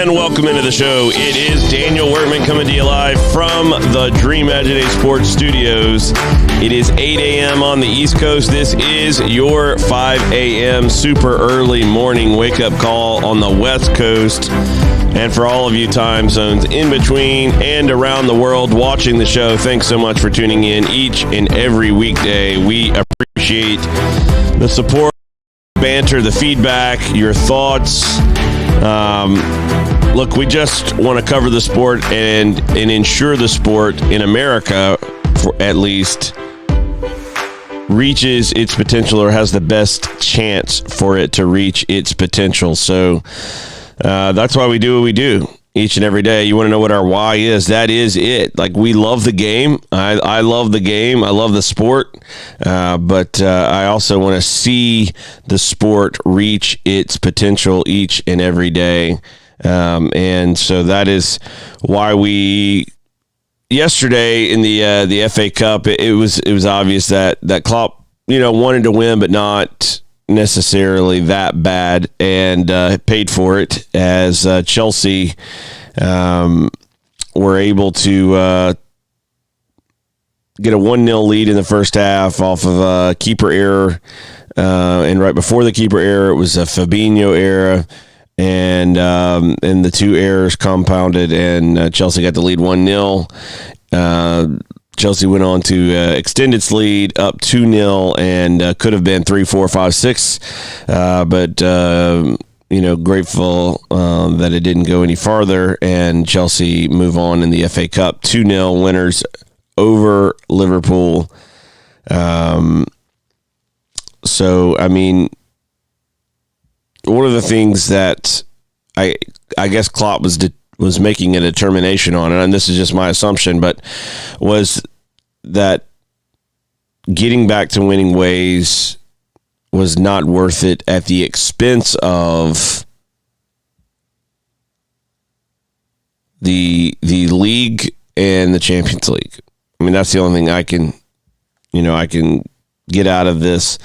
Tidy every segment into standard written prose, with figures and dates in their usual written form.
And welcome into the show. It is Daniel Workman coming to you live from the Dream Agitated Sports Studios. It is 8 a.m. on the East Coast. This is your 5 a.m. super early morning wake-up call on the West Coast. And for all of you time zones in between and around the world watching the show, thanks so much for tuning in each and every weekday. We appreciate the support, banter, the feedback, your thoughts. Look, we just want to cover the sport and ensure the sport in America, for at least, reaches its potential or has the best chance for it to reach its potential. So that's why we do what we do each and every day. You want to know what our why is? That is it. Like, we love the game. I love the game. I love the sport. But I also want to see the sport reach its potential each and every day. And so that is why we, yesterday in the FA Cup, it was obvious that Klopp, wanted to win, but not necessarily that bad, and paid for it as Chelsea were able to get a 1-0 lead in the first half off of a keeper error, and right before the keeper error, it was a Fabinho error. And the two errors compounded, and Chelsea got the lead 1-0. Chelsea went on to extend its lead up 2-0, and could have been 3-4-5-6. But grateful that it didn't go any farther, and Chelsea move on in the FA Cup 2-0 winners over Liverpool. So I mean, one of the things that I guess Klopp was making a determination on, and this is just my assumption, but was that getting back to winning ways was not worth it at the expense of the league and the Champions League. I mean, that's the only thing I can get out of this,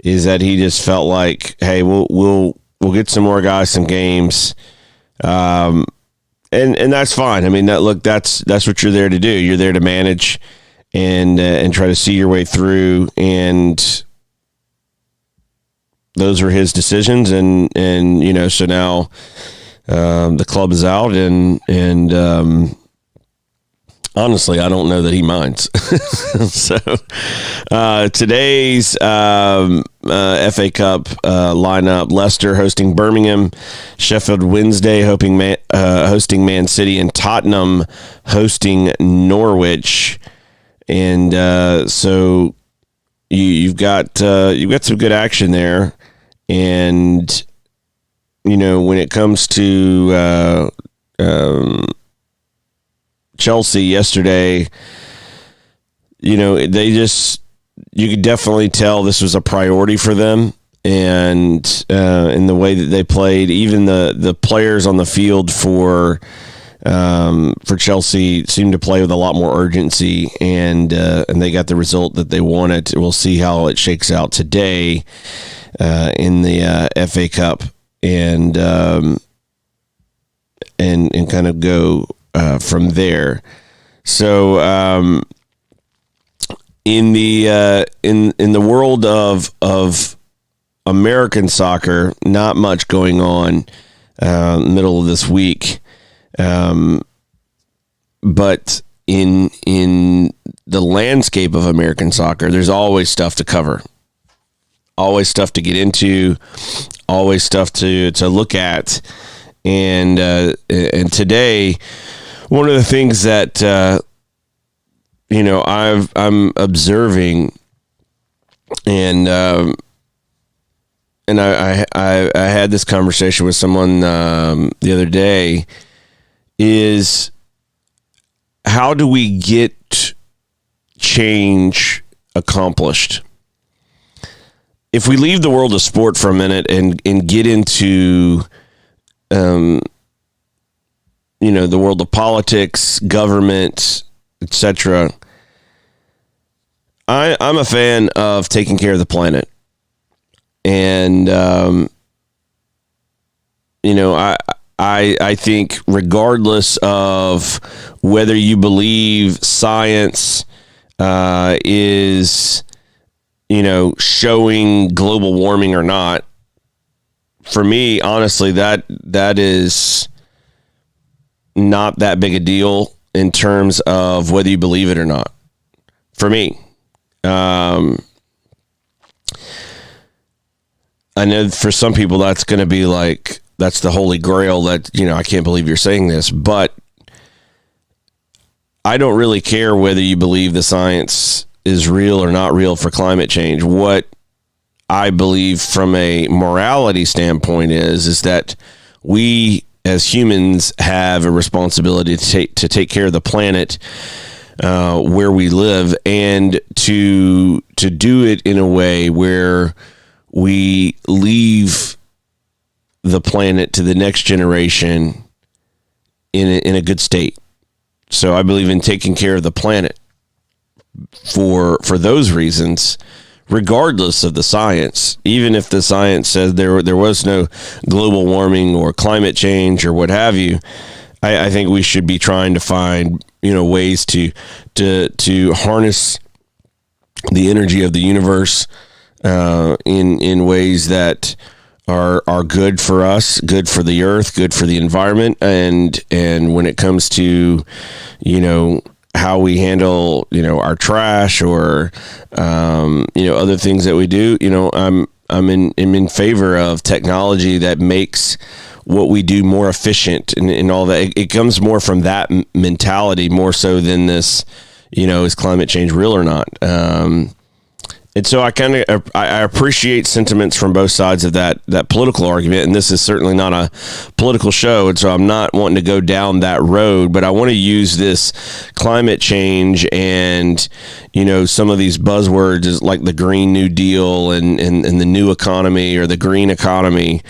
is that he just felt like, hey, we'll get some more guys some games, and that's fine. I mean, that's what you're there to do. You're there to manage and try to see your way through, and those are his decisions, and so now the club is out, and honestly, I don't know that he minds. So today's FA Cup lineup: Leicester hosting Birmingham, Sheffield Wednesday hosting Man City, and Tottenham hosting Norwich. And so you've got some good action there. And when it comes to Chelsea yesterday, you could definitely tell this was a priority for them, and in the way that they played, even the players on the field for Chelsea seemed to play with a lot more urgency, and they got the result that they wanted. We'll see how it shakes out today in the FA Cup, and kind of go from there. So in the world of American soccer, not much going on middle of this week, but in the landscape of American soccer, there's always stuff to cover, always stuff to get into, always stuff to look at, and today, one of the things that I'm observing, and I had this conversation with someone the other day, is how do we get change accomplished? If we leave the world of sport for a minute and get into the world of politics, government, etc., I'm a fan of taking care of the planet. And, I think regardless of whether you believe science is, showing global warming or not, for me, honestly, that is not that big a deal in terms of whether you believe it or not. For me, I know for some people that's going to be like, that's the holy grail that, I can't believe you're saying this, but I don't really care whether you believe the science is real or not real for climate change. What I believe from a morality standpoint is that we as humans have a responsibility to take care of the planet where we live, and to do it in a way where we leave the planet to the next generation in a good state. So I believe in taking care of the planet for those reasons, regardless of the science. Even if the science says there was no global warming or climate change or what have you, I think we should be trying to find ways to harness the energy of the universe in ways that are good for us, good for the earth, good for the environment, and when it comes to how we handle our trash or other things that we do, I'm in favor of technology that makes what we do more efficient and all that. It comes more from that mentality more so than this, is climate change real or not? And so I appreciate sentiments from both sides of that political argument, and this is certainly not a political show, and so I'm not wanting to go down that road, but I want to use this climate change and, some of these buzzwords like the Green New Deal and the new economy or the green economy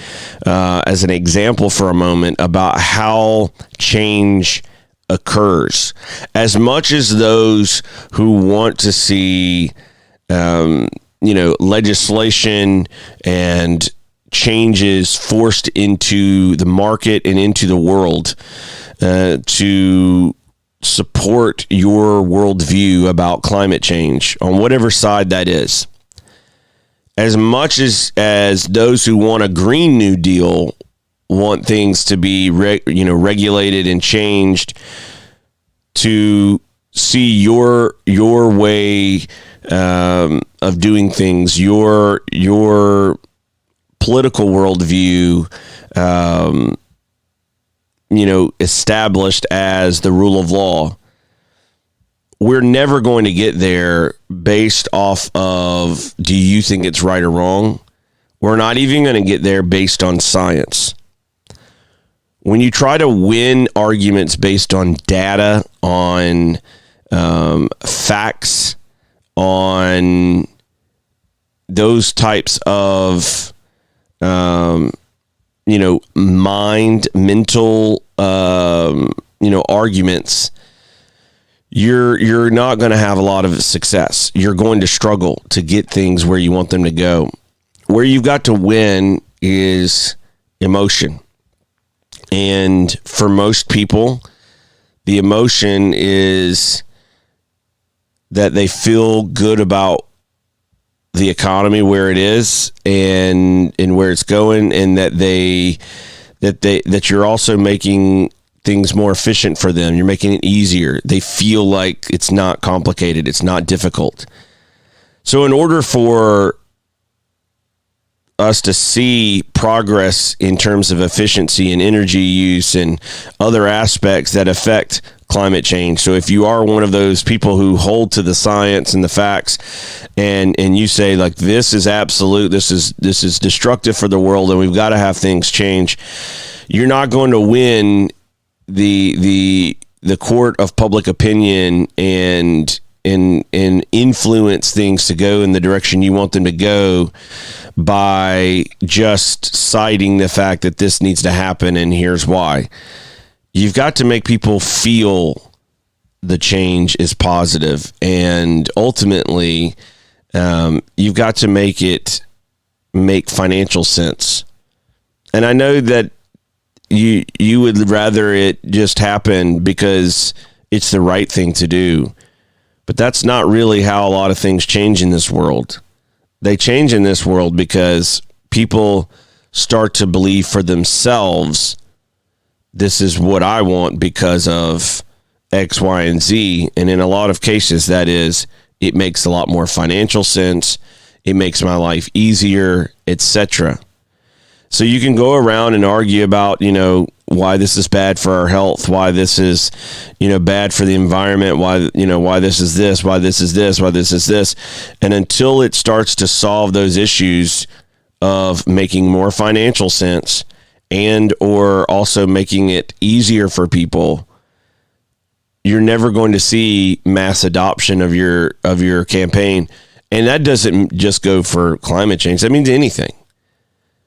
as an example for a moment about how change occurs. As much as those who want to see legislation and changes forced into the market and into the world to support your worldview about climate change on whatever side that is. As much as those who want a Green New Deal want things to be regulated and changed to see your way of doing things, your political worldview, established as the rule of law. We're never going to get there based off of, do you think it's right or wrong? We're not even going to get there based on science. When you try to win arguments based on data, on facts, on those types of mental arguments, you're not going to have a lot of success. You're going to struggle to get things where you want them to go. Where you've got to win is emotion. And for most people, the emotion is that they feel good about the economy where it is and where it's going, and that you're also making things more efficient for them. You're making it easier. They feel like it's not complicated. It's not difficult. So in order for us to see progress in terms of efficiency and energy use and other aspects that affect climate change. So if you are one of those people who hold to the science and the facts and you say like, this is absolute, this is destructive for the world and we've got to have things change, you're not going to win the court of public opinion and influence things to go in the direction you want them to go by just citing the fact that this needs to happen and here's why. You've got to make people feel the change is positive, and ultimately you've got to make it make financial sense. And I know that you would rather it just happen because it's the right thing to do. But that's not really how a lot of things change in this world. They change in this world because people start to believe for themselves, this is what I want because of X, Y, and Z. And in a lot of cases, that is, it makes a lot more financial sense. It makes my life easier, etc. So you can go around and argue about, why this is bad for our health, why this is, bad for the environment, why this is this, why this is this, why this is this. And until it starts to solve those issues of making more financial sense and or also making it easier for people, you're never going to see mass adoption of your campaign. And that doesn't just go for climate change. That means anything.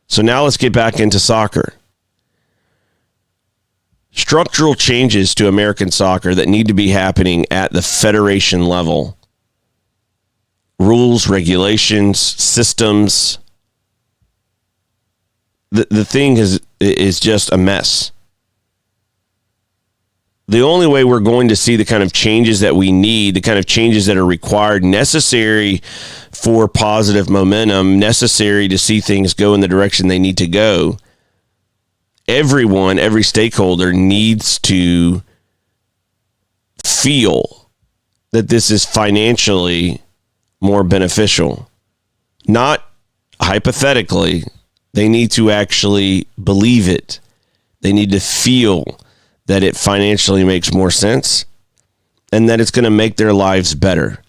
So now let's get back into soccer. Structural changes to American soccer that need to be happening at the federation level. Rules, regulations, systems. The thing is just a mess. The only way we're going to see the kind of changes that we need, the kind of changes that are required, necessary for positive momentum, necessary to see things go in the direction they need to go, everyone, every stakeholder needs to feel that this is financially more beneficial. Not hypothetically. They need to actually believe it. They need to feel that it financially makes more sense and that it's going to make their lives better.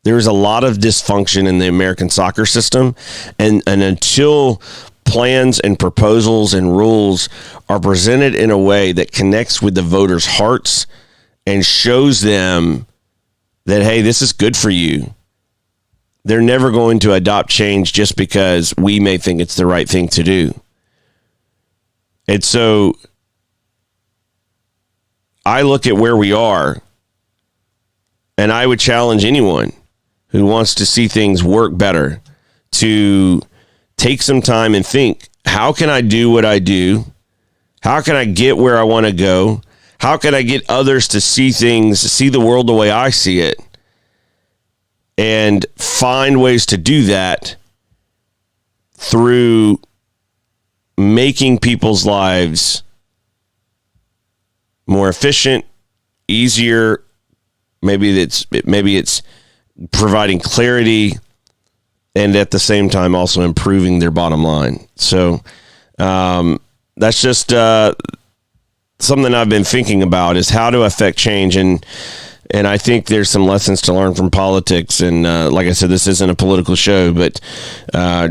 There's a lot of dysfunction in the American soccer system, and until plans and proposals and rules are presented in a way that connects with the voters' hearts and shows them that, hey, this is good for you, they're never going to adopt change just because we may think it's the right thing to do. And so I look at where we are, and I would challenge anyone who wants to see things work better to take some time and think, how can I do what I do? How can I get where I want to go? How can I get others to see things, see the world the way I see it? And find ways to do that through making people's lives more efficient, easier. Maybe it's providing clarity, and at the same time also improving their bottom line. So that's just something I've been thinking about, is how to affect change. And I think there's some lessons to learn from politics. And like I said, this isn't a political show, but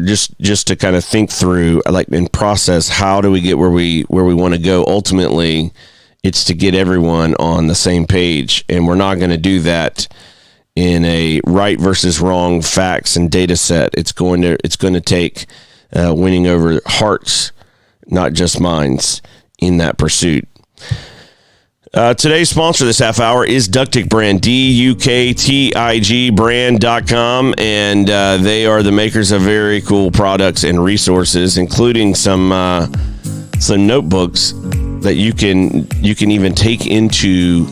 just to kind of think through, and process, how do we get where we want to go? Ultimately, it's to get everyone on the same page, and we're not going to do that in a right versus wrong facts and data set. It's going to take winning over hearts, not just minds, in that pursuit. Today's sponsor this half hour is Ductic Brand, DUKTIG brand.com, and they are the makers of very cool products and resources, including some notebooks that you can even take into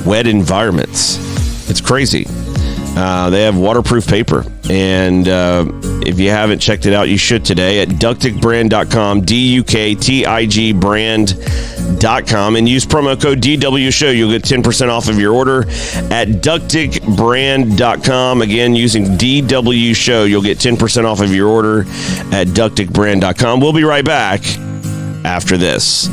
wet environments. It's crazy. They have waterproof paper, and if you haven't checked it out, you should today at ducticbrand.com, DUKTIG brand.com, and use promo code DWShow. You'll get 10% off of your order at ducticbrand.com. Again, using DWShow, you'll get 10% off of your order at ducticbrand.com. We'll be right back after this.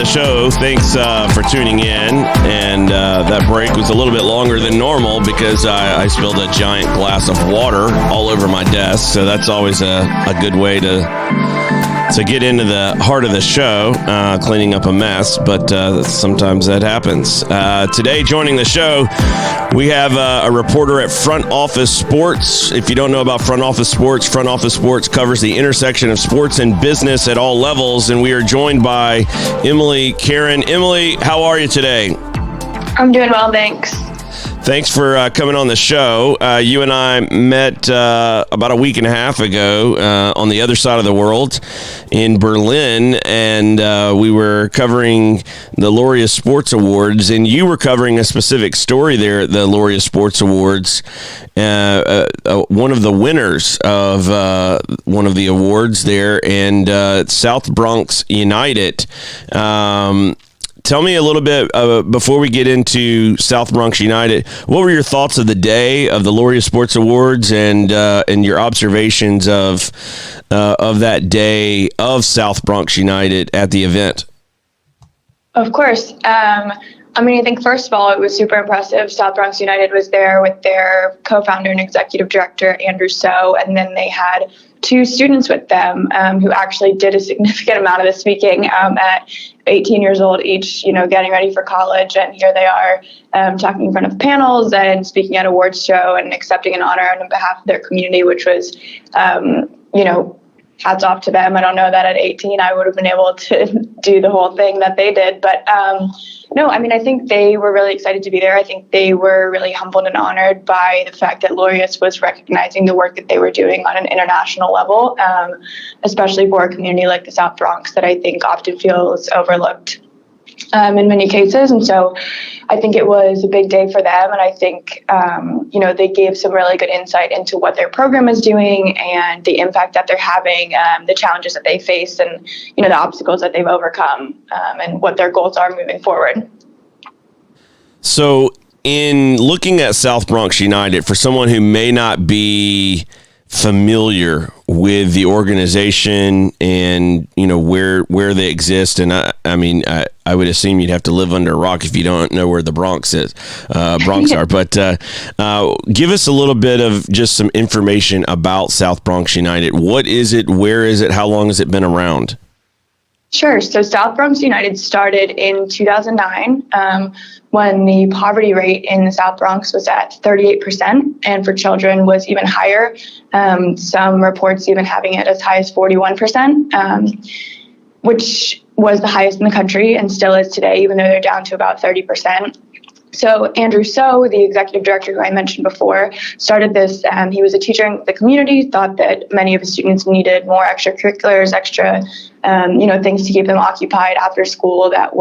show. Thanks for tuning in. And that break was a little bit longer than normal because I spilled a giant glass of water all over my desk. So that's always a good way to get into the heart of the show, cleaning up a mess, but sometimes that happens. Today, joining the show, we have a reporter at Front Office Sports. If you don't know about Front Office Sports covers the intersection of sports and business at all levels, and we are joined by Emily Karen. Emily, how are you today? I'm doing well, thanks. Thanks for coming on the show. You and I met about a week and a half ago on the other side of the world in Berlin, and we were covering the Laureus Sports Awards, and you were covering a specific story there at the Laureus Sports Awards. One of the winners of one of the awards there, and South Bronx United. Tell me a little bit before we get into South Bronx United. What were your thoughts of the day of the Laureus Sports Awards and your observations of that day of South Bronx United at the event? Of course. I think first of all, it was super impressive. South Bronx United was there with their co-founder and executive director, Andrew Sow, and then they had two students with them who actually did a significant amount of the speaking at 18 years old each, getting ready for college. And here they are talking in front of panels and speaking at awards show and accepting an honor on behalf of their community, which was, hats off to them. I don't know that at 18 I would have been able to do the whole thing that they did. But I think they were really excited to be there. I think they were really humbled and honored by the fact that Laureus was recognizing the work that they were doing on an international level, especially for a community like the South Bronx that I think often feels overlooked in many cases. And so I think it was a big day for them. And I think, they gave some really good insight into what their program is doing and the impact that they're having, the challenges that they face and, the obstacles that they've overcome and what their goals are moving forward. So in looking at South Bronx United, for someone who may not be familiar with the organization and where they exist, and I would assume you'd have to live under a rock if you don't know where the Bronx are. But give us a little bit of just some information about South Bronx United. What is it? Where is it? How long has it been around? Sure. So South Bronx United started in 2009 when the poverty rate in the South Bronx was at 38%, and for children was even higher. Some reports even having it as high as 41%, which was the highest in the country and still is today, even though they're down to about 30%. So Andrew Sow, the executive director who I mentioned before, started this. He was a teacher in the community, thought that many of his students needed more extracurriculars, extra, things to keep them occupied after school that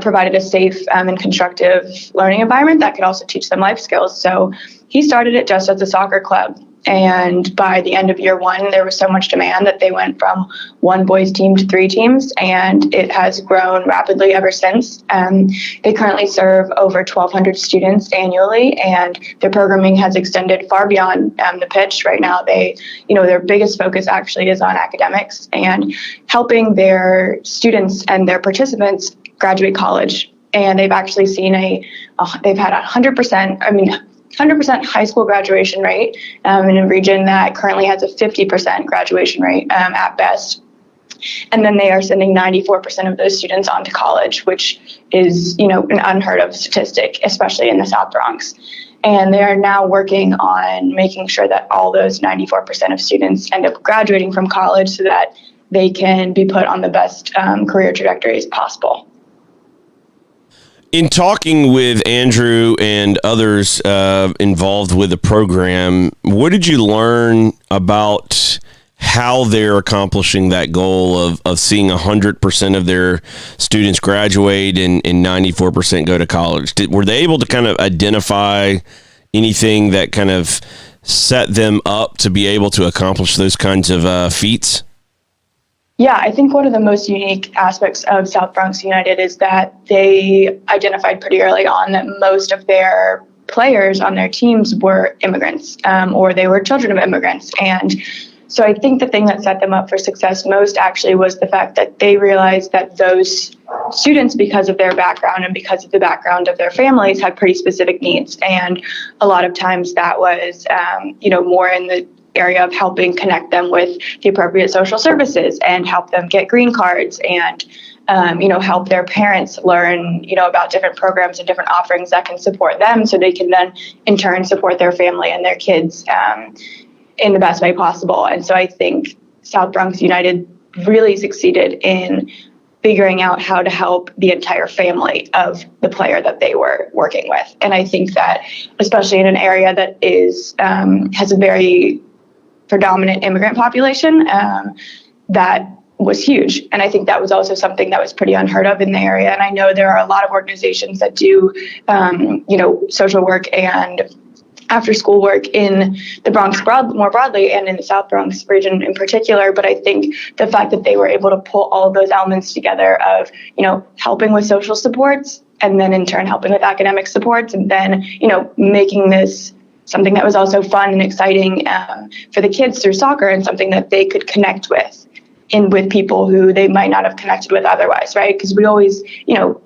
provided a safe and constructive learning environment that could also teach them life skills. So he started it just as a soccer club. And by the end of year one, there was so much demand that they went from one boys team to 3 teams, and it has grown rapidly ever since. They currently serve over 1,200 students annually, and their programming has extended far beyond the pitch. Right now, their biggest focus actually is on academics and helping their students and their participants graduate college. And they've actually seen they've had 100% high school graduation rate in a region that currently has a 50% graduation rate at best. And then they are sending 94% of those students on to college, which is, an unheard of statistic, especially in the South Bronx. And they are now working on making sure that all those 94% of students end up graduating from college so that they can be put on the best career trajectories possible. In talking with Andrew and others involved with the program, what did you learn about how they're accomplishing that goal of seeing 100% of their students graduate and 94% go to college? Were they able to kind of identify anything that kind of set them up to be able to accomplish those kinds of feats? Yeah, I think one of the most unique aspects of South Bronx United is that they identified pretty early on that most of their players on their teams were immigrants, or they were children of immigrants. And So I think the thing that set them up for success most actually was the fact that they realized that those students, because of their background and because of the background of their families, had pretty specific needs. And a lot of times that was, more in the area of helping connect them with the appropriate social services and help them get green cards and help their parents learn, about different programs and different offerings that can support them so they can then in turn support their family and their kids in the best way possible. And so I think South Bronx United really succeeded in figuring out how to help the entire family of the player that they were working with. And I think that especially in an area that has a very predominant immigrant population, that was huge. And I think that was also something that was pretty unheard of in the area. And I know there are a lot of organizations that do, social work and after school work in the Bronx more broadly and in the South Bronx region in particular. But I think the fact that they were able to pull all of those elements together of, helping with social supports and then in turn helping with academic supports and then, making this something that was also fun and exciting for the kids through soccer and something that they could connect with people who they might not have connected with otherwise, right? Because we always,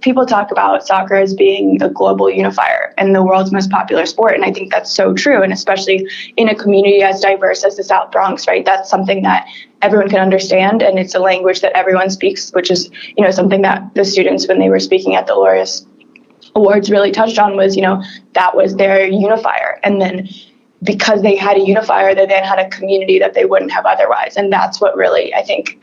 people talk about soccer as being a global unifier and the world's most popular sport. And I think that's so true. And especially in a community as diverse as the South Bronx, right? That's something that everyone can understand. And it's a language that everyone speaks, which is, something that the students, when they were speaking at the Laureus Awards, really touched on was, that was their unifier. And then because they had a unifier, they then had a community that they wouldn't have otherwise. And that's what really, I think,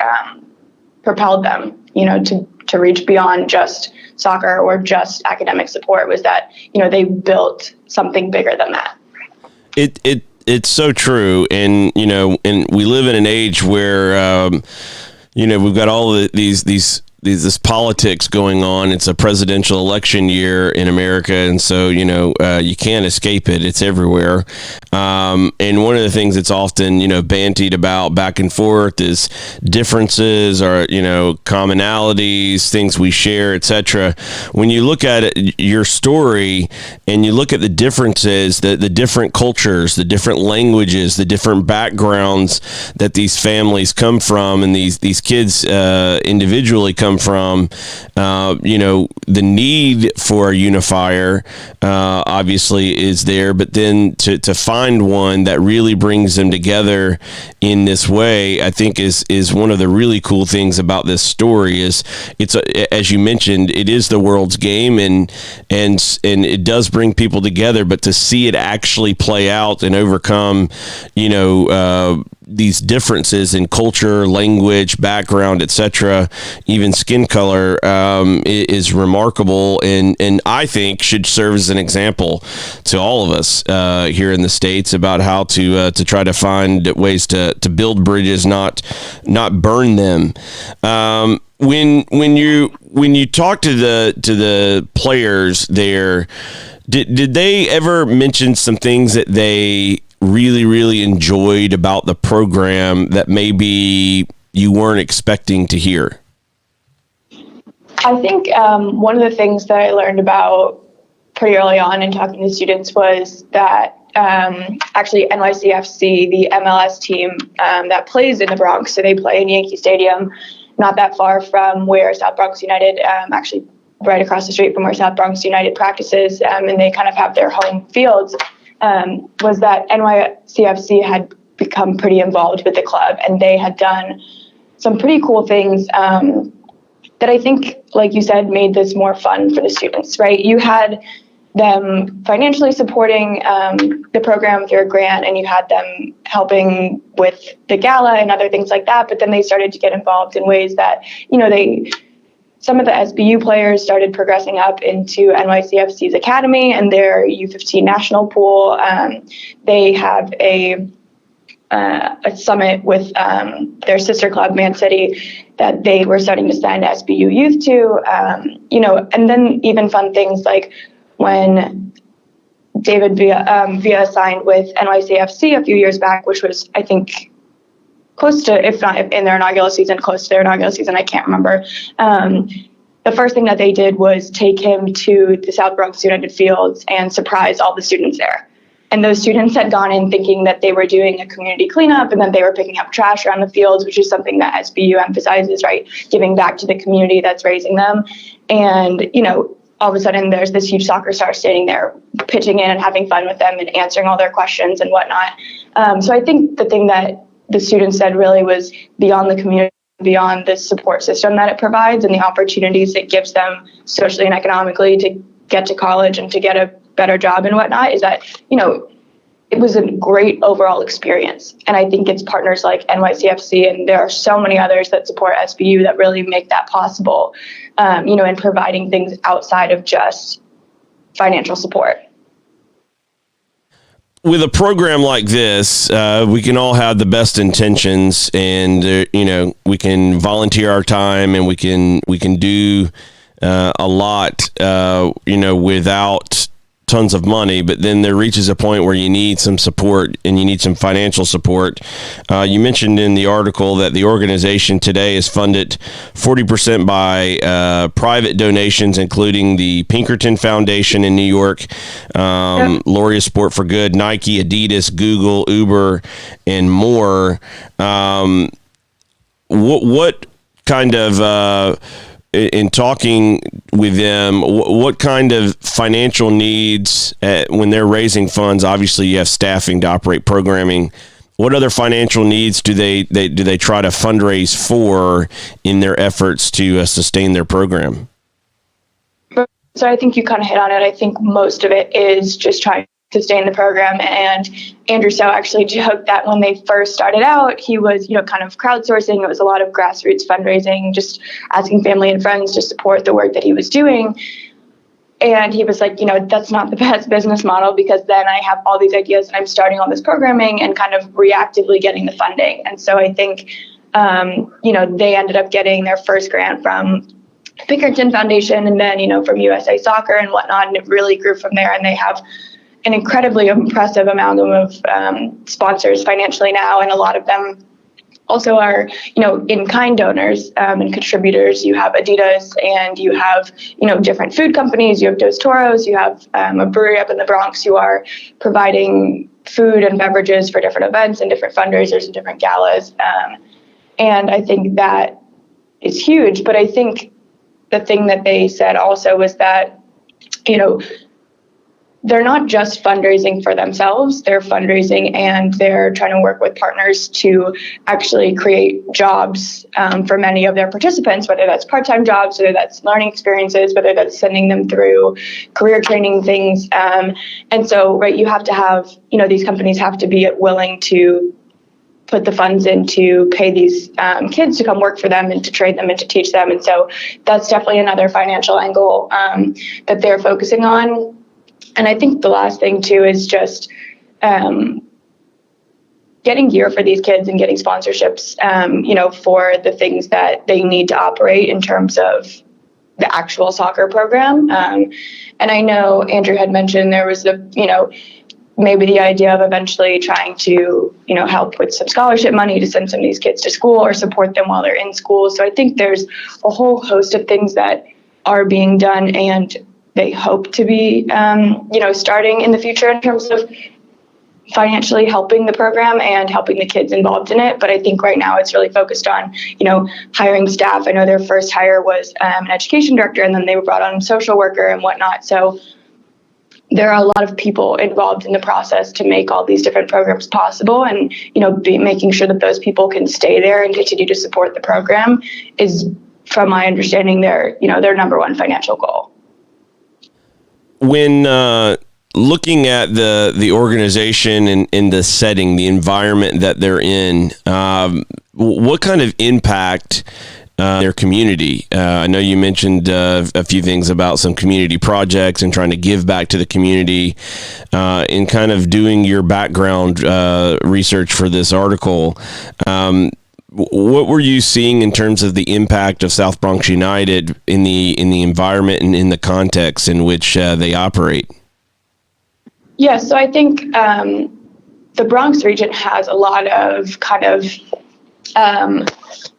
propelled them, to reach beyond just soccer or just academic support was that, they built something bigger than that. It's so true. And, and we live in an age where, we've got all of this politics going on. It's a presidential election year in America, and so you can't escape it. It's everywhere. And one of the things that's often bantied about back and forth is differences or commonalities, things we share, etc. When you look at it, your story, and you look at the differences, the different cultures, the different languages, the different backgrounds that these families come from, and these kids individually come from, the need for a unifier obviously is there, but then to find one that really brings them together in this way, I think is one of the really cool things about this story. Is as you mentioned, it is the world's game, and it does bring people together, but to see it actually play out and overcome these differences in culture, language, background, etc., even skin color, is remarkable, and I think should serve as an example to all of us here in the States about how to try to find ways to build bridges, not burn them. When you talk to the players there, did they ever mention some things that they really, really enjoyed about the program that maybe you weren't expecting to hear? I think one of the things that I learned about pretty early on in talking to students was that actually NYCFC, the MLS team that plays in the Bronx, so they play in Yankee Stadium, not that far from where South Bronx United, actually right across the street from where South Bronx United practices, and they kind of have their home fields, was that NYCFC had become pretty involved with the club, and they had done some pretty cool things that I think, like you said, made this more fun for the students, right? You had them financially supporting the program through a grant, and you had them helping with the gala and other things like that, but then they started to get involved in ways that, some of the SBU players started progressing up into NYCFC's academy and their U15 national pool. They have a summit with their sister club, Man City, that they were starting to send SBU youth to, and then even fun things like when David Villa signed with NYCFC a few years back, which was, I think, close to, if not in their inaugural season, close to their inaugural season, I can't remember. The first thing that they did was take him to the South Bronx United Fields and surprise all the students there. And those students had gone in thinking that they were doing a community cleanup and that they were picking up trash around the fields, which is something that SBU emphasizes, right? Giving back to the community that's raising them. And, all of a sudden there's this huge soccer star standing there pitching in and having fun with them and answering all their questions and whatnot. So I think the thing that the students said really was beyond the community, beyond the support system that it provides and the opportunities it gives them socially and economically to get to college and to get a better job and whatnot, is that, it was a great overall experience. And I think it's partners like NYCFC, and there are so many others that support SBU that really make that possible, in providing things outside of just financial support. With a program like this, we can all have the best intentions, and we can volunteer our time, and we can do a lot, without tons of money. But then there reaches a point where you need some support, and you need some financial support. You mentioned in the article that the organization today is funded 40% by private donations, including the Pinkerton Foundation in New York, Laureate Sport for Good, Nike, Adidas, Google, Uber, and more. What kind of in talking with them, what kind of financial needs when they're raising funds? Obviously, you have staffing to operate programming. What other financial needs do they try to fundraise for in their efforts to sustain their program? So I think you kind of hit on it. I think most of it is just trying to sustain the program. And Andrew Stowe actually joked that when they first started out, he was, kind of crowdsourcing. It was a lot of grassroots fundraising, just asking family and friends to support the work that he was doing. And he was like, that's not the best business model, because then I have all these ideas and I'm starting all this programming and kind of reactively getting the funding. And so I think, they ended up getting their first grant from Pinkerton Foundation and then, from USA Soccer and whatnot. And it really grew from there. And they have an incredibly impressive amalgam of sponsors financially now, and a lot of them also are, in-kind donors and contributors. You have Adidas, and you have, different food companies. You have Dos Toros. You have a brewery up in the Bronx who are providing food and beverages for different events and different fundraisers and different galas. And I think that is huge. But I think the thing that they said also was that, they're not just fundraising for themselves, they're fundraising and they're trying to work with partners to actually create jobs for many of their participants, whether that's part-time jobs, whether that's learning experiences, whether that's sending them through career training things. And so, right, you have to have, these companies have to be willing to put the funds in to pay these kids to come work for them and to train them and to teach them. And so that's definitely another financial angle that they're focusing on. And I think the last thing, too, is just getting gear for these kids and getting sponsorships, for the things that they need to operate in terms of the actual soccer program. And I know Andrew had mentioned there was maybe the idea of eventually trying to, help with some scholarship money to send some of these kids to school or support them while they're in school. So I think there's a whole host of things that are being done, and they hope to be, starting in the future in terms of financially helping the program and helping the kids involved in it. But I think right now it's really focused on, hiring staff. I know their first hire was an education director, and then they were brought on a social worker and whatnot. So there are a lot of people involved in the process to make all these different programs possible, and, making sure that those people can stay there and continue to support the program is, from my understanding, their number one financial goal. When looking at the organization and in the setting, the environment that they're in, what kind of impact their community? I know you mentioned a few things about some community projects and trying to give back to the community. In kind of doing your background research for this article, what were you seeing in terms of the impact of South Bronx United in the environment and in the context in which they operate? Yeah, so I think the Bronx region has a lot of kind of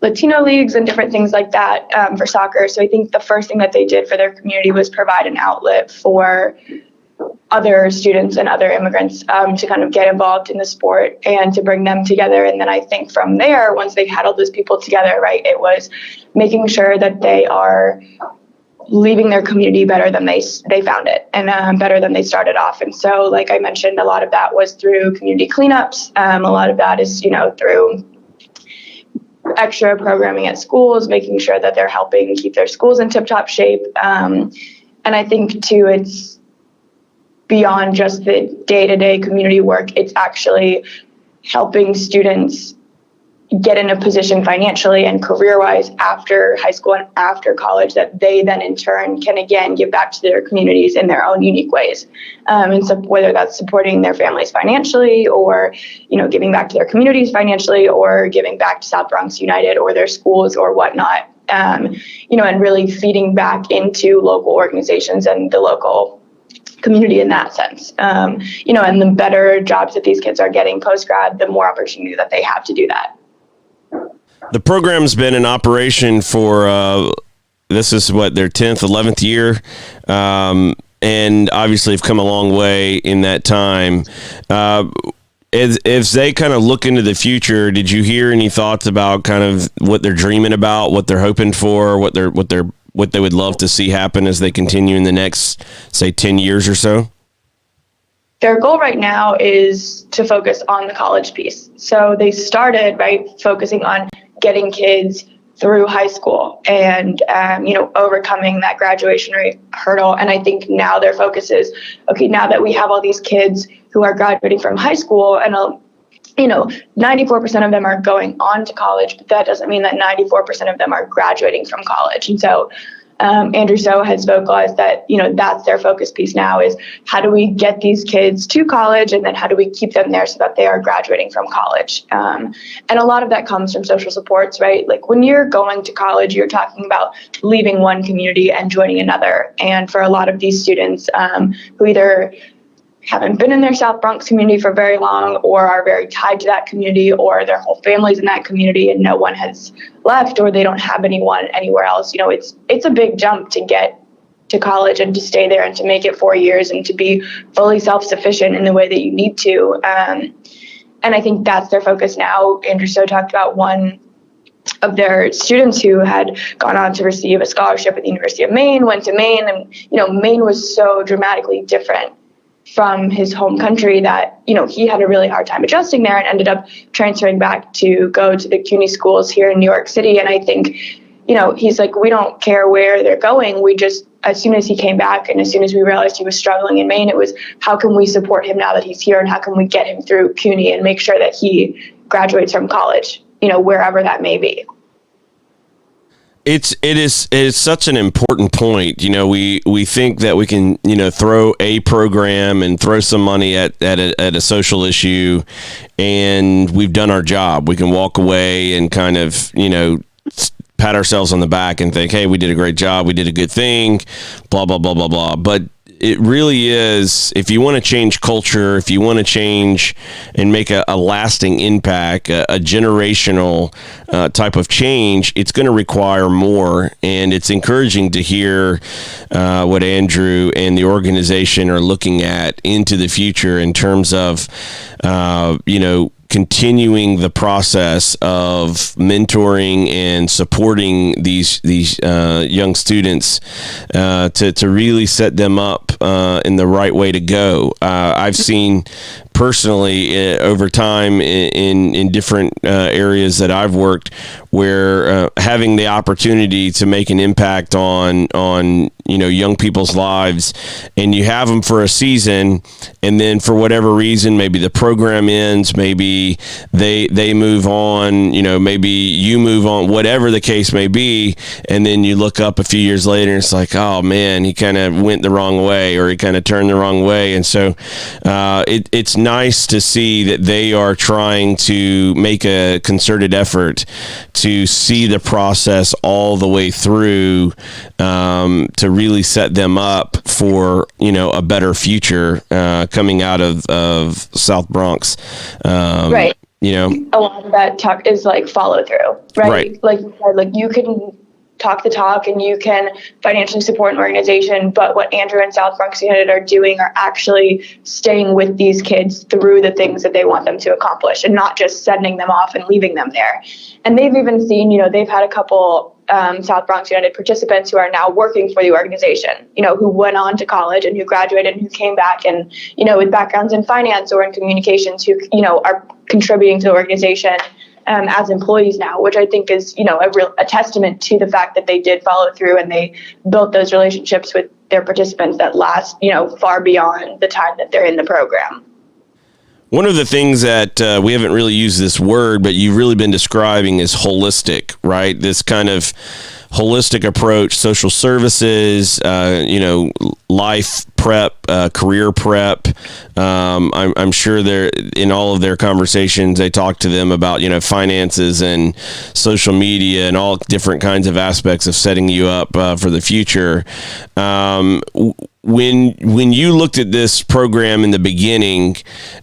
Latino leagues and different things like that for soccer. So I think the first thing that they did for their community was provide an outlet for other students and other immigrants to kind of get involved in the sport and to bring them together. And then I think from there, once they had all those people together, right, it was making sure that they are leaving their community better than they found it, and better than they started off. And so, like I mentioned, a lot of that was through community cleanups. A lot of that is, through extra programming at schools, making sure that they're helping keep their schools in tip-top shape. And I think, too, it's beyond just the day-to-day community work. It's actually helping students get in a position financially and career-wise after high school and after college that they then in turn can again give back to their communities in their own unique ways. And so whether that's supporting their families financially or, giving back to their communities financially or giving back to South Bronx United or their schools or whatnot, and really feeding back into local organizations and the local community in that sense. And the better jobs that these kids are getting post-grad, the more opportunity that they have to do that. The program's been in operation for, this is their 10th, 11th year. And obviously have come a long way in that time. As they kind of look into the future, did you hear any thoughts about kind of what they're dreaming about, what they're hoping for, what they would love to see happen as they continue in the next, say, 10 years or so? Their goal right now is to focus on the college piece. So they started, focusing on getting kids through high school and, overcoming that graduation rate hurdle. And I think now their focus is, okay, now that we have all these kids who are graduating from high school and 94% of them are going on to college, but that doesn't mean that 94% of them are graduating from college. And so Andrew So has vocalized that, that's their focus piece now is how do we get these kids to college and then how do we keep them there so that they are graduating from college? And a lot of that comes from social supports, right? Like when you're going to college, you're talking about leaving one community and joining another. And for a lot of these students who either haven't been in their South Bronx community for very long or are very tied to that community or their whole family's in that community and no one has left or they don't have anyone anywhere else, it's a big jump to get to college and to stay there and to make it 4 years and to be fully self-sufficient in the way that you need to. And I think that's their focus now. Andrew So talked about one of their students who had gone on to receive a scholarship at the University of Maine, went to Maine, and Maine was so dramatically different from his home country that, he had a really hard time adjusting there and ended up transferring back to go to the CUNY schools here in New York City. And I think, he's like, we don't care where they're going. We just, as soon as he came back and as soon as we realized he was struggling in Maine, it was how can we support him now that he's here and how can we get him through CUNY and make sure that he graduates from college, wherever that may be. It is such an important point. We think that we can, throw a program and throw some money at a social issue and we've done our job. We can walk away and kind of, pat ourselves on the back and think, hey, we did a great job. We did a good thing, blah, blah, blah, blah, blah. But it really is, if you want to change culture, if you want to change and make a lasting impact, a generational type of change, it's going to require more. And it's encouraging to hear what Andrew and the organization are looking at into the future in terms of, continuing the process of mentoring and supporting these young students to really set them up in the right way to go. I've seen personally over time in different areas that I've worked where having the opportunity to make an impact on young people's lives, and you have them for a season, and then for whatever reason, maybe the program ends, maybe they move on, maybe you move on, whatever the case may be, and then you look up a few years later and it's like, oh man, he kind of went the wrong way or he kind of turned the wrong way. And so it's nice to see that they are trying to make a concerted effort to see the process all the way through, to really set them up for a better future coming out of South Bronx. Right. A lot of that talk is like follow through, right? Like you can talk the talk and you can financially support an organization, but what Andrew and South Bronx United are doing are actually staying with these kids through the things that they want them to accomplish and not just sending them off and leaving them there. And they've even seen, they've had a couple South Bronx United participants who are now working for the organization, who went on to college and who graduated and who came back and, with backgrounds in finance or in communications who, are contributing to the organization as employees now, which I think is, a testament to the fact that they did follow through and they built those relationships with their participants that last, far beyond the time that they're in the program. One of the things that we haven't really used this word, but you've really been describing is holistic, right? This kind of holistic approach, social services, life prep, career prep. I'm sure they're in all of their conversations, they talk to them about, finances and social media and all different kinds of aspects of setting you up for the future. When you looked at this program in the beginning,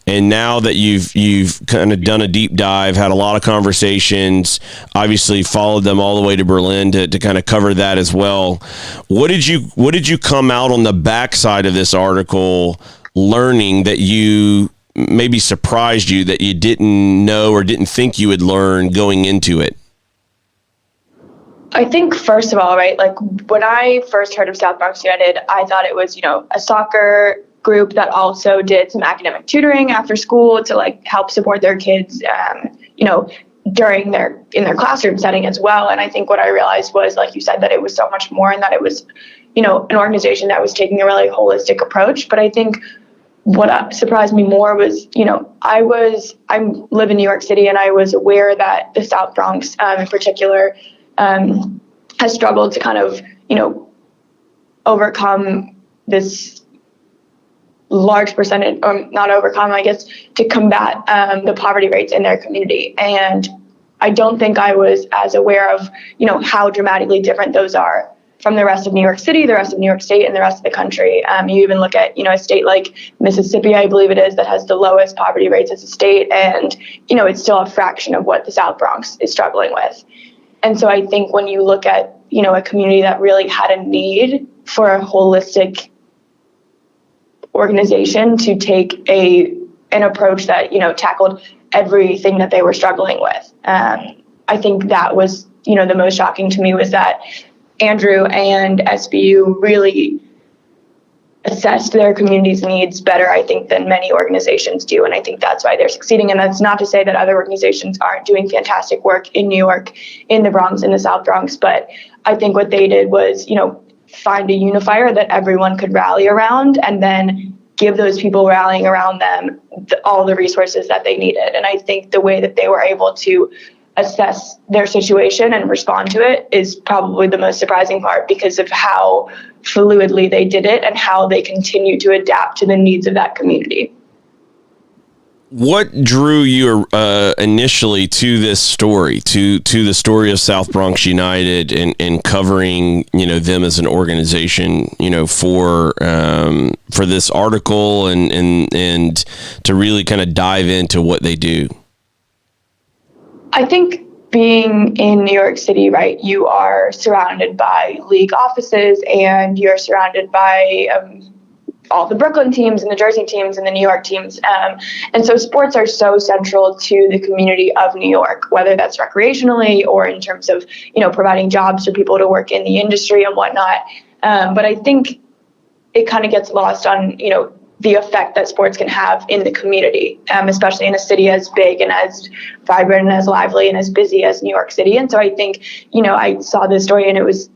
and now that you've kind of done a deep dive, had a lot of conversations, obviously followed them all the way to Berlin to kind of cover that as well. What did you come out on the backside of this article learning that you maybe surprised you that you didn't know or didn't think you would learn going into it? I think, first of all, right, like when I first heard of South Bronx United, I thought it was, a soccer group that also did some academic tutoring after school to help support their kids, in their classroom setting as well. And I think what I realized was, like you said, that it was so much more and that it was, an organization that was taking a really holistic approach. But I think what surprised me more was, I live in New York City, and I was aware that the South Bronx in particular has struggled to kind of, overcome this large percentage, or not overcome, I guess, to combat the poverty rates in their community. And I don't think I was as aware of, how dramatically different those are from the rest of New York City, the rest of New York State, and the rest of the country. You even look at, a state like Mississippi, I believe it is, that has the lowest poverty rates as a state. And, it's still a fraction of what the South Bronx is struggling with. And so I think when you look at, a community that really had a need for a holistic organization to take an approach that, tackled everything that they were struggling with. I think that was, the most shocking to me was that Andrew and SBU really assessed their community's needs better, I think, than many organizations do. And I think that's why they're succeeding. And that's not to say that other organizations aren't doing fantastic work in New York, in the Bronx, in the South Bronx. But I think what they did was, find a unifier that everyone could rally around and then give those people rallying around them all the resources that they needed. And I think the way that they were able to assess their situation and respond to it is probably the most surprising part, because of how fluidly they did it and how they continue to adapt to the needs of that community. What drew you initially to this story, to the story of South Bronx United and covering, them as an organization, for this article and to really kind of dive into what they do? I think being in New York City, right, you are surrounded by league offices and you're surrounded by all the Brooklyn teams and the Jersey teams and the New York teams. And so sports are so central to the community of New York, whether that's recreationally or in terms of, providing jobs for people to work in the industry and whatnot. But I think it kind of gets lost on, the effect that sports can have in the community, especially in a city as big and as vibrant and as lively and as busy as New York City. And so I think, I saw this story and it was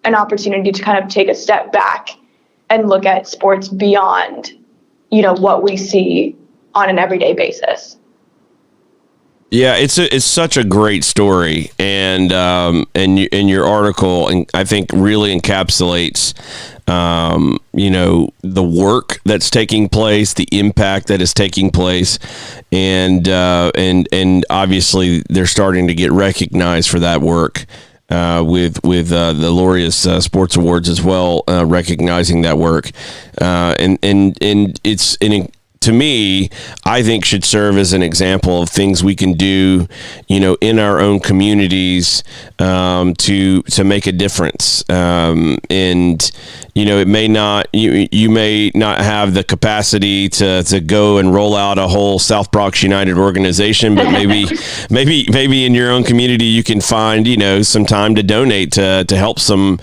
an opportunity to kind of take a step back and look at sports beyond, what we see on an everyday basis. Yeah, it's such a great story, and your article, and I think really encapsulates, the work that's taking place, the impact that is taking place, and obviously they're starting to get recognized for that work. With the Laureus Sports Awards as well, recognizing that work, and it's to me, I think should serve as an example of things we can do, in our own communities to make a difference. And it may not you may not have the capacity to go and roll out a whole South Bronx United organization, but maybe in your own community you can find some time to donate to help some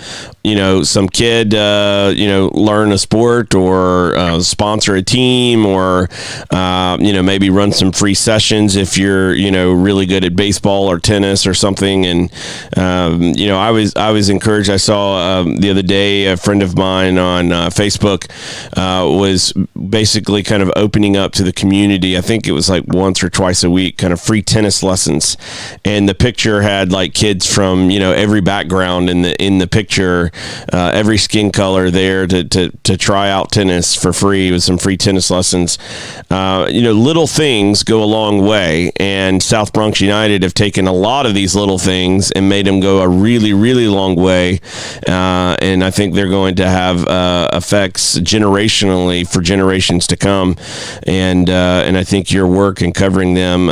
kid learn a sport, or sponsor a team, or maybe run some free sessions if you're really good at baseball or tennis or something. And I was encouraged. I saw the other day a friend of mine on Facebook was basically kind of opening up to the community. I think it was like once or twice a week, kind of free tennis lessons, and the picture had like kids from every background in the picture, every skin color there to try out tennis for free with some free tennis lessons. Little things go a long way, and South Bronx United have taken a lot of these little things and made them go a really, really long way. And I think they're going to have effects generationally for generations to come. And I think your work in covering them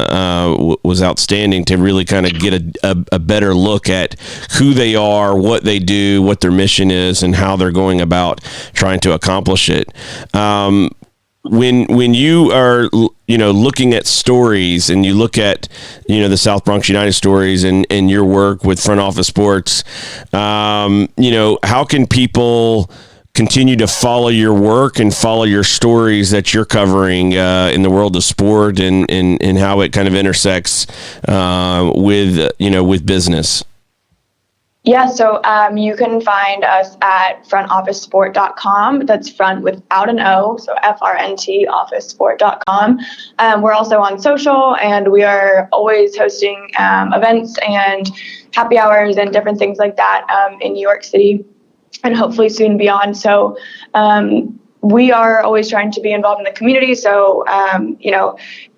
was outstanding to really kind of get a better look at who they are, what they do, what their mission is, and how they're going about trying to accomplish it. When you are looking at stories, and you look at the South Bronx United stories and your work with Front Office Sports, how can people continue to follow your work and follow your stories that you're covering in the world of sport, and how it kind of intersects with business? Yeah, so you can find us at frontofficesport.com. That's front without an O, so FRNT officesport.com. We're also on social, and we are always hosting events and happy hours and different things like that in New York City, and hopefully soon beyond. So we are always trying to be involved in the community. So,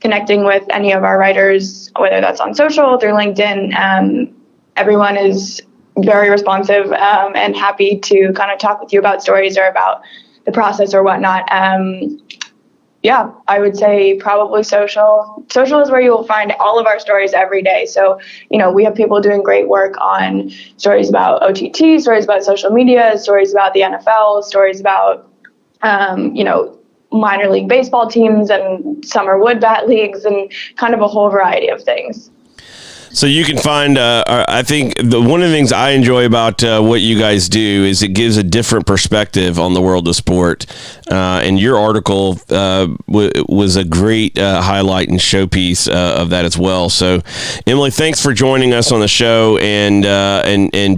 connecting with any of our writers, whether that's on social, through LinkedIn, everyone is very responsive and happy to kind of talk with you about stories or about the process or whatnot. I would say probably social. Social is where you will find all of our stories every day. So, we have people doing great work on stories about OTT, stories about social media, stories about the NFL, stories about, minor league baseball teams and summer wood bat leagues, and kind of a whole variety of things. So you can find, I think one of the things I enjoy about what you guys do is it gives a different perspective on the world of sport. And your article was a great highlight and showpiece of that as well. So, Emily, thanks for joining us on the show and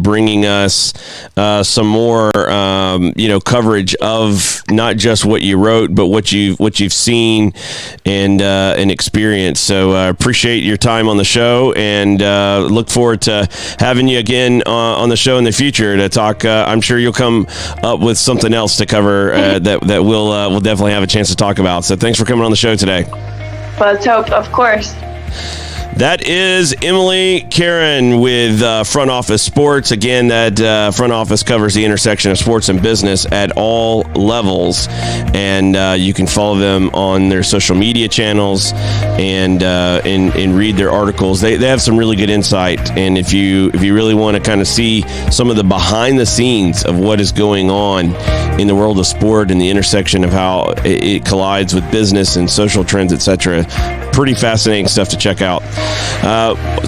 bringing us some more, coverage of not just what you wrote, but what you've seen and experienced. So I appreciate your time on the show, and look forward to having you again on the show in the future to talk. I'm sure you'll come up with something else to cover that we'll definitely have a chance to talk about. So thanks for coming on the show today. Well, let's hope, of course. That is Emily Karen with Front Office Sports. Again, that Front Office covers the intersection of sports and business at all levels, and you can follow them on their social media channels and read their articles. They have some really good insight, and if you really want to kind of see some of the behind the scenes of what is going on in the world of sport and the intersection of how it collides with business and social trends, etc., pretty fascinating stuff to check out.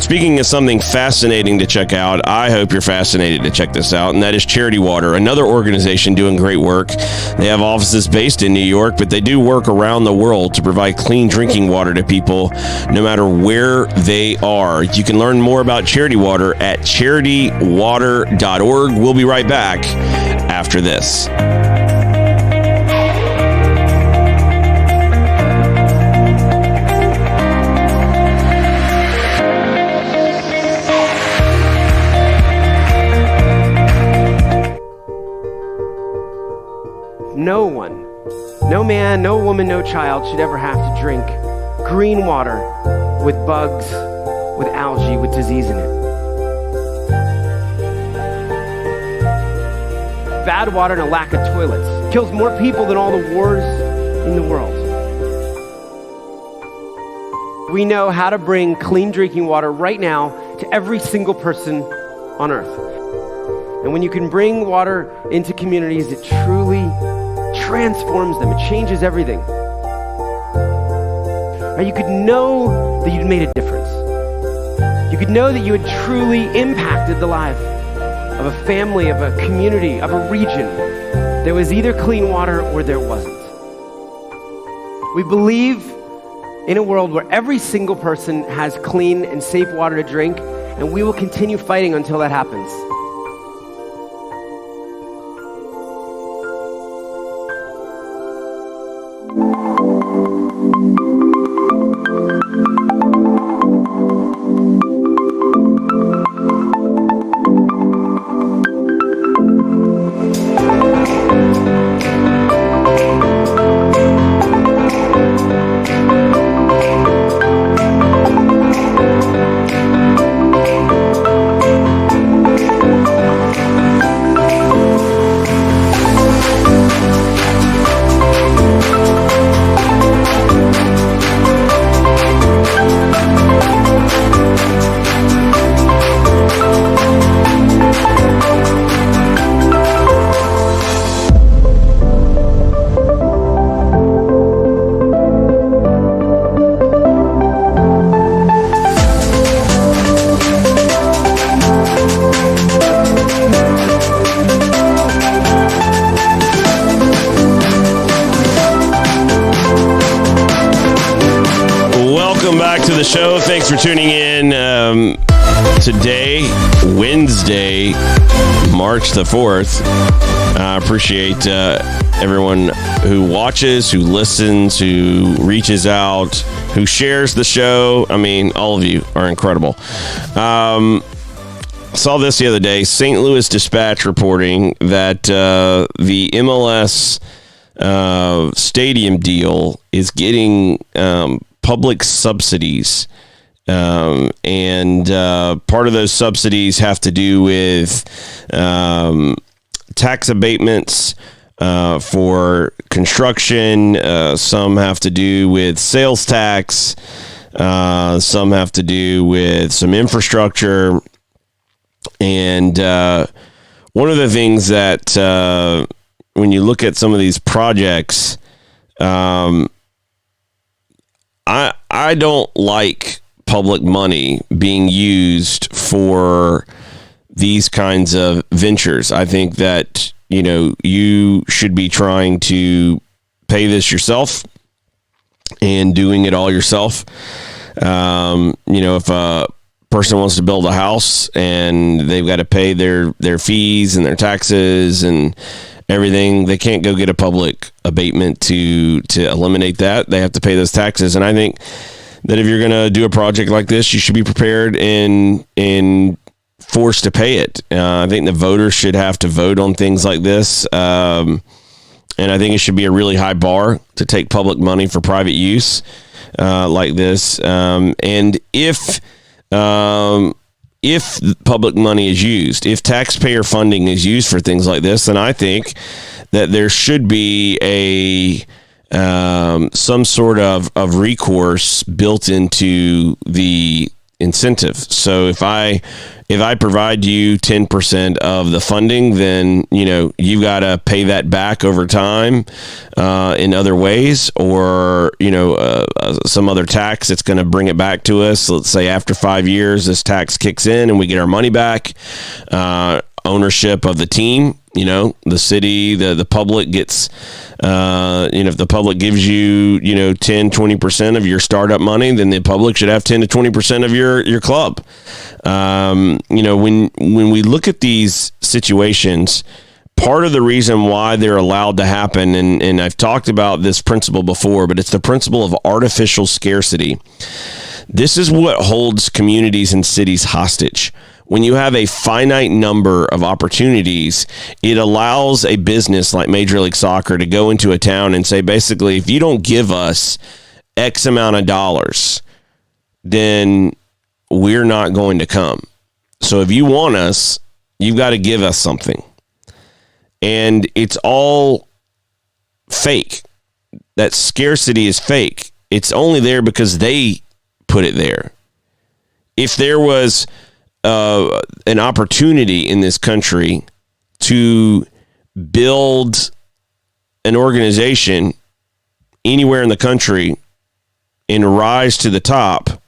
Speaking of something fascinating to check out, I hope you're fascinated to check this out, and that is Charity Water, another organization doing great work. They have offices based in New York, but they do work around the world to provide clean drinking water to people no matter where they are. You can learn more about Charity Water at charitywater.org. We'll be right back after this. No one, no man, no woman, no child should ever have to drink green water with bugs, with algae, with disease in it. Bad water and a lack of toilets kills more people than all the wars in the world. We know how to bring clean drinking water right now to every single person on earth. And when you can bring water into communities, it truly transforms them. It changes everything. Or you could know that you'd made a difference. You could know that you had truly impacted the life of a family, of a community, of a region. There was either clean water or there wasn't. We believe in a world where every single person has clean and safe water to drink, and we will continue fighting until that happens. The show. Thanks for tuning in. Today, Wednesday, March the 4th. I appreciate everyone who watches, who listens, who reaches out, who shares the show. I mean, all of you are incredible. Saw this the other day. St. Louis Dispatch reporting that the MLS stadium deal is getting public subsidies, and part of those subsidies have to do with tax abatements for construction. Some have to do with sales tax. Some have to do with some infrastructure. And one of the things that when you look at some of these projects, I don't like public money being used for these kinds of ventures. I think that, you should be trying to pay this yourself and doing it all yourself. If a person wants to build a house and they've got to pay their fees and their taxes and everything, they can't go get a public abatement to eliminate that. They have to pay those taxes. And I think that if you're going to do a project like this, you should be prepared and forced to pay it. I think the voters should have to vote on things like this. And I think it should be a really high bar to take public money for private use like this. And if public money is used, if taxpayer funding is used for things like this, then I think that there should be some sort of recourse built into the incentive. So if I provide you 10% of the funding, then you got to pay that back over time in other ways, or some other tax that's going to bring it back to us. Let's say after 5 years, this tax kicks in and we get our money back. Ownership of the team, the city, the public gets, if the public gives you, 10, 20% of your startup money, then the public should have 10 to 20% of your club. When we look at these situations, part of the reason why they're allowed to happen, and I've talked about this principle before, but it's the principle of artificial scarcity. This is what holds communities and cities hostage. When you have a finite number of opportunities, it allows a business like Major League Soccer to go into a town and say, basically, if you don't give us X amount of dollars, then we're not going to come. So if you want us, you've got to give us something. And it's all fake. That scarcity is fake. It's only there because they put it there. If there was an opportunity in this country to build an organization anywhere in the country and rise to the top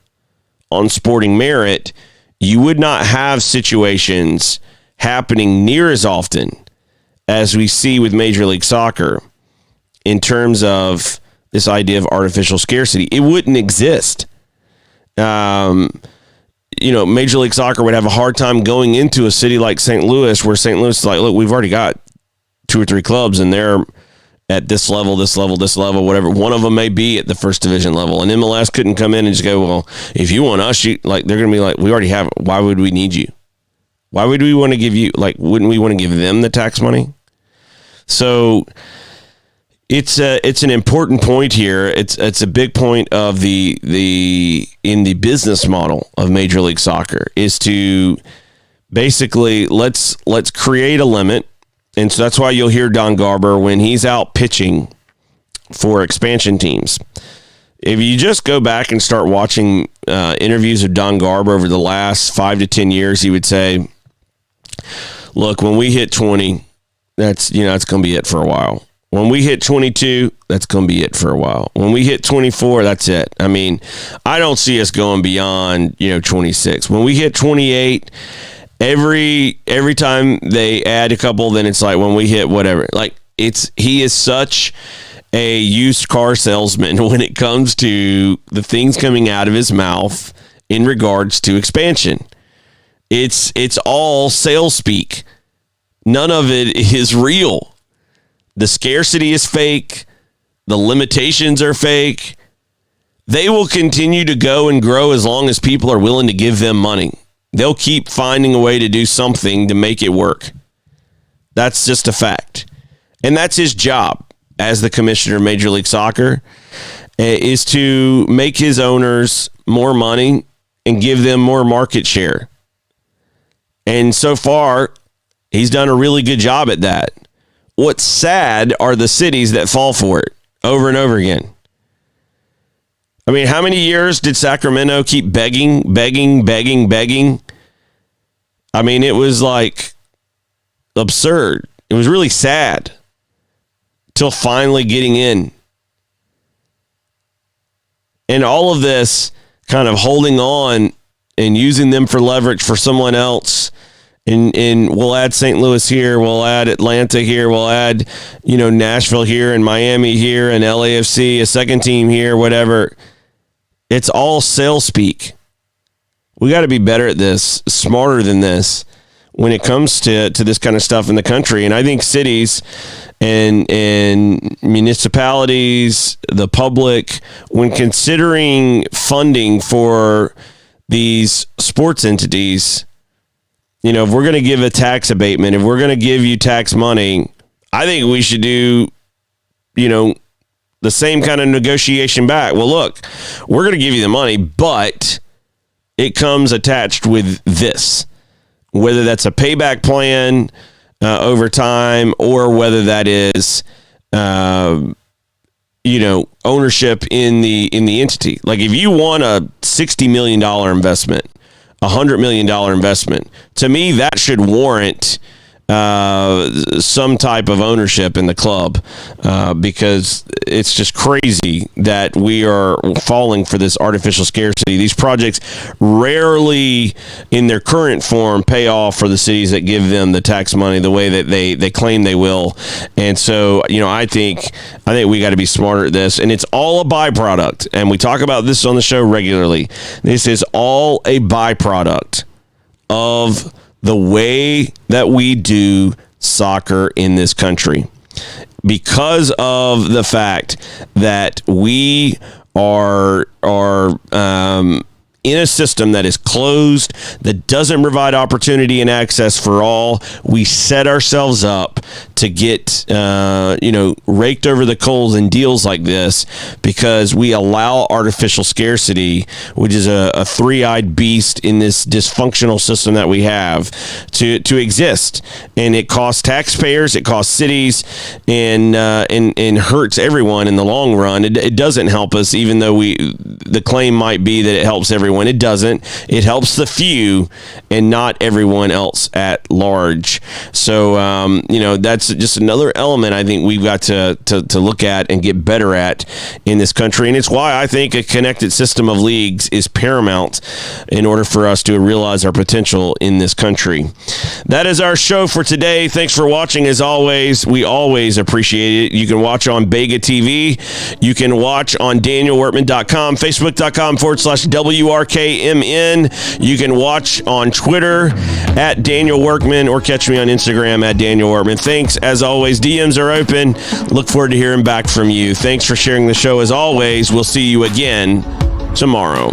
on sporting merit, you would not have situations happening near as often as we see with Major League Soccer in terms of this idea of artificial scarcity. It wouldn't exist. Major League Soccer would have a hard time going into a city like St. Louis, where St. Louis is like, look, we've already got 2 or 3 clubs, and they're at this level, whatever. One of them may be at the first division level. And MLS couldn't come in and just go, well, if you want us, they're going to be like, we already have it. Why would we need you? Why would we want to give you, wouldn't we want to give them the tax money? So it's an important point here. It's a big point of in the business model of Major League Soccer is to basically let's create a limit. And so that's why you'll hear Don Garber when he's out pitching for expansion teams. If you just go back and start watching interviews of Don Garber over the last 5 to 10 years, he would say, look, when we hit 20, that's going to be it for a while. When we hit 22, that's going to be it for a while. When we hit 24, that's it. I mean, I don't see us going beyond, 26. When we hit 28, every time they add a couple, then it's like when we hit whatever. He is such a used car salesman when it comes to the things coming out of his mouth in regards to expansion. It's all sales speak. None of it is real. The scarcity is fake. The limitations are fake. They will continue to go and grow as long as people are willing to give them money. They'll keep finding a way to do something to make it work. That's just a fact. And that's his job as the commissioner of Major League Soccer, is to make his owners more money and give them more market share. And so far, he's done a really good job at that. What's sad are the cities that fall for it over and over again. I mean, how many years did Sacramento keep begging? I mean, it was absurd. It was really sad till finally getting in. And all of this kind of holding on and using them for leverage for someone else. And we'll add St. Louis here. We'll add Atlanta here. We'll add, Nashville here and Miami here and LAFC, a second team here, whatever. It's all sales speak. We got to be better at this, smarter than this when it comes to this kind of stuff in the country. And I think cities and municipalities, the public, when considering funding for these sports entities, if we're going to give a tax abatement, if we're going to give you tax money, I think we should do, the same kind of negotiation back. Well, look, we're going to give you the money, but it comes attached with this, whether that's a payback plan over time or whether that is, ownership in the entity. Like if you want a $60 million investment, $100 million investment, to me, that should warrant some type of ownership in the club because it's just crazy that we are falling for this artificial scarcity. These projects rarely in their current form pay off for the cities that give them the tax money the way that they claim they will. And so, I think we got to be smarter at this, and it's all a byproduct. And we talk about this on the show regularly. This is all a byproduct of the way that we do soccer in this country, because of the fact that we are in a system that is closed, that doesn't provide opportunity and access for all, we set ourselves up to get, raked over the coals in deals like this because we allow artificial scarcity, which is a three-eyed beast in this dysfunctional system that we have, to exist. And it costs taxpayers, it costs cities, and hurts everyone in the long run. It doesn't help us, even though the claim might be that it helps everyone. It doesn't. It helps the few and not everyone else at large. So, that's just another element I think we've got to look at and get better at in this country. And it's why I think a connected system of leagues is paramount in order for us to realize our potential in this country. That is our show for today. Thanks for watching. As always, we always appreciate it. You can watch on Bega TV. You can watch on danielworkman.com, facebook.com/WRKMN. You can watch on Twitter at Daniel Workman or catch me on Instagram at Daniel Workman. Thanks. As always, DMs are open. Look forward to hearing back from you. Thanks for sharing the show. As always, we'll see you again tomorrow.